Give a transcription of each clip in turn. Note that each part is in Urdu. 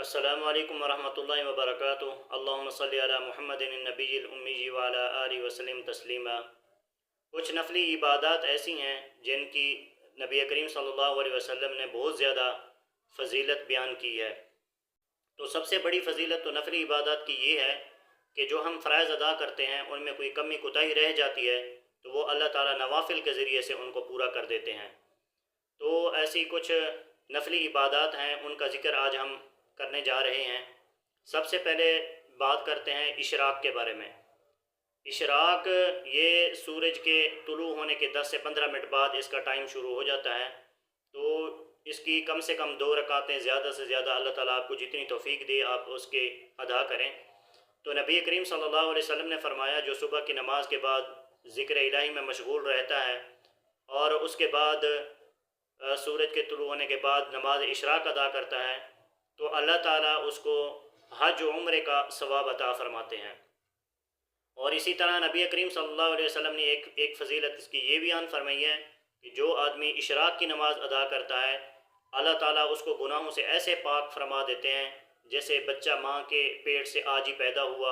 السلام علیکم ورحمۃ اللہ وبرکاتہ۔ اللہم صلی علی محمد النبی الامی وعلی آلہ وسلم تسلیما۔ کچھ نفلی عبادات ایسی ہیں جن کی نبی کریم صلی اللہ علیہ وسلم نے بہت زیادہ فضیلت بیان کی ہے۔ تو سب سے بڑی فضیلت تو نفلی عبادات کی یہ ہے کہ جو ہم فرائض ادا کرتے ہیں ان میں کوئی کمی کوتاہی رہ جاتی ہے تو وہ اللہ تعالیٰ نوافل کے ذریعے سے ان کو پورا کر دیتے ہیں۔ تو ایسی کچھ نفلی عبادات ہیں، ان کا ذکر آج ہم کرنے جا رہے ہیں۔ سب سے پہلے بات کرتے ہیں اشراق کے بارے میں۔ اشراق یہ سورج کے طلوع ہونے کے 10 سے 15 منٹ بعد اس کا ٹائم شروع ہو جاتا ہے۔ تو اس کی کم سے کم 2 رکعتیں، زیادہ سے زیادہ اللہ تعالیٰ آپ کو جتنی توفیق دے آپ اس کے ادا کریں۔ تو نبی کریم صلی اللہ علیہ وسلم نے فرمایا جو صبح کی نماز کے بعد ذکر الہی میں مشغول رہتا ہے اور اس کے بعد سورج کے طلوع ہونے کے بعد نماز اشراق ادا کرتا ہے تو اللہ تعالیٰ اس کو حج و عمرے کا ثواب عطا فرماتے ہیں۔ اور اسی طرح نبی کریم صلی اللہ علیہ وسلم نے ایک فضیلت اس کی یہ بیان فرمائی ہے کہ جو آدمی اشراق کی نماز ادا کرتا ہے اللہ تعالیٰ اس کو گناہوں سے ایسے پاک فرما دیتے ہیں جیسے بچہ ماں کے پیٹ سے آج ہی پیدا ہوا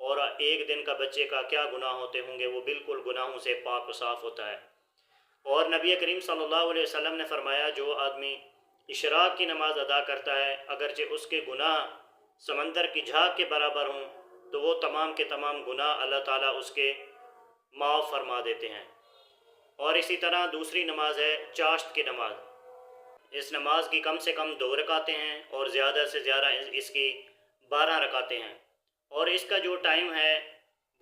اور ایک دن کا بچے کا کیا گناہ ہوتے ہوں گے، وہ بالکل گناہوں سے پاک و صاف ہوتا ہے۔ اور نبی کریم صلی اللہ علیہ وسلم نے فرمایا جو آدمی اشراق کی نماز ادا کرتا ہے اگرچہ اس کے گناہ سمندر کی جھاگ کے برابر ہوں تو وہ تمام کے تمام گناہ اللہ تعالیٰ اس کے معاف فرما دیتے ہیں۔ اور اسی طرح دوسری نماز ہے چاشت کی نماز۔ اس نماز کی کم سے کم 2 رکعتیں ہیں اور زیادہ سے زیادہ اس کی 12 رکعتیں ہیں۔ اور اس کا جو ٹائم ہے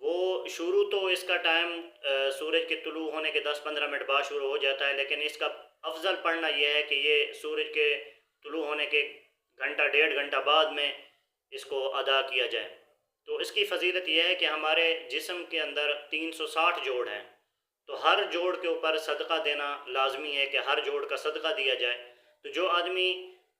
وہ شروع تو اس کا ٹائم سورج کے طلوع ہونے کے 10-15 منٹ بعد شروع ہو جاتا ہے، لیکن اس کا افضل پڑھنا یہ ہے کہ یہ سورج کے طلوع ہونے کے گھنٹہ 1.5 گھنٹہ بعد میں اس کو ادا کیا جائے۔ تو اس کی فضیلت یہ ہے کہ ہمارے جسم کے اندر 360 جوڑ ہیں، تو ہر جوڑ کے اوپر صدقہ دینا لازمی ہے کہ ہر جوڑ کا صدقہ دیا جائے۔ تو جو آدمی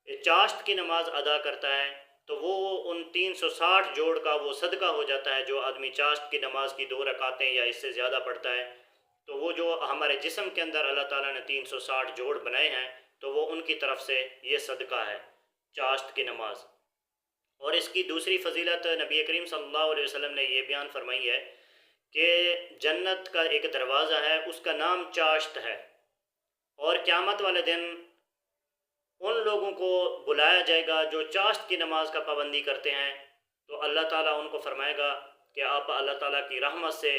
چاشت کی نماز ادا کرتا ہے تو وہ ان 360 جوڑ کا وہ صدقہ ہو جاتا ہے۔ جو آدمی چاشت کی نماز کی 2 رکعتیں یا اس سے زیادہ پڑھتا ہے تو وہ جو ہمارے جسم کے اندر اللہ تعالیٰ نے 360 جوڑ بنائے ہیں تو وہ ان کی طرف سے یہ صدقہ ہے چاشت کی نماز۔ اور اس کی دوسری فضیلت نبی کریم صلی اللہ علیہ وسلم نے یہ بیان فرمائی ہے کہ جنت کا ایک دروازہ ہے، اس کا نام چاشت ہے، اور قیامت والے دن ان لوگوں کو بلایا جائے گا جو چاشت کی نماز کا پابندی کرتے ہیں، تو اللہ تعالیٰ ان کو فرمائے گا کہ آپ اللہ تعالیٰ کی رحمت سے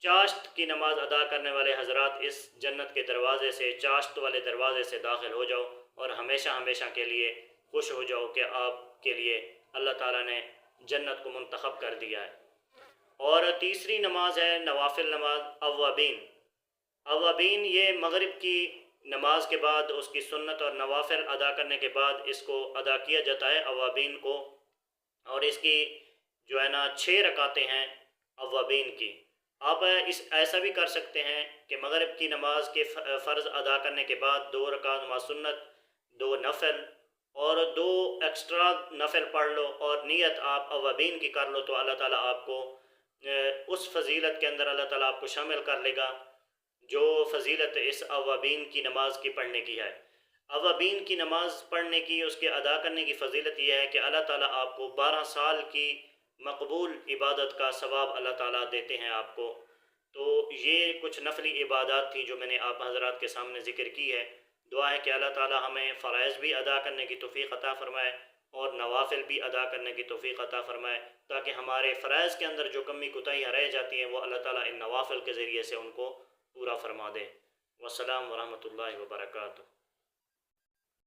چاشت کی نماز ادا کرنے والے حضرات اس جنت کے دروازے سے، چاشت والے دروازے سے داخل ہو جاؤ اور ہمیشہ ہمیشہ کے لیے خوش ہو جاؤ کہ آپ کے لیے اللہ تعالیٰ نے جنت کو منتخب کر دیا ہے۔ اور تیسری نماز ہے نوافل نماز اوابین۔ اوابین یہ مغرب کی نماز کے بعد اس کی سنت اور نوافل ادا کرنے کے بعد اس کو ادا کیا جاتا ہے اوابین کو، اور اس کی جو ہے نا 6 رکعتیں ہیں اوابین کی۔ آپ ایسا بھی کر سکتے ہیں کہ مغرب کی نماز کے فرض ادا کرنے کے بعد 2 رکعت نماز سنت، 2 نفل اور 2 ایکسٹرا نفل پڑھ لو اور نیت آپ اوابین کی کر لو تو اللہ تعالیٰ آپ کو اس فضیلت کے اندر اللہ تعالیٰ آپ کو شامل کر لے گا جو فضیلت اس اوابین کی نماز کی پڑھنے کی ہے۔ اوابین کی نماز پڑھنے کی، اس کے ادا کرنے کی فضیلت یہ ہے کہ اللہ تعالیٰ آپ کو 12 سال کی مقبول عبادت کا ثواب اللہ تعالیٰ دیتے ہیں آپ کو۔ تو یہ کچھ نفلی عبادات تھی جو میں نے آپ حضرات کے سامنے ذکر کی ہے۔ دعا ہے کہ اللہ تعالیٰ ہمیں فرائض بھی ادا کرنے کی توفیق عطا فرمائے اور نوافل بھی ادا کرنے کی توفیق عطا فرمائے، تاکہ ہمارے فرائض کے اندر جو کمی کوتاہیاں رہ جاتی ہیں وہ اللہ تعالیٰ ان نوافل کے ذریعے سے ان کو پورا فرما دے۔ والسلام ورحمۃ اللہ وبرکاتہ۔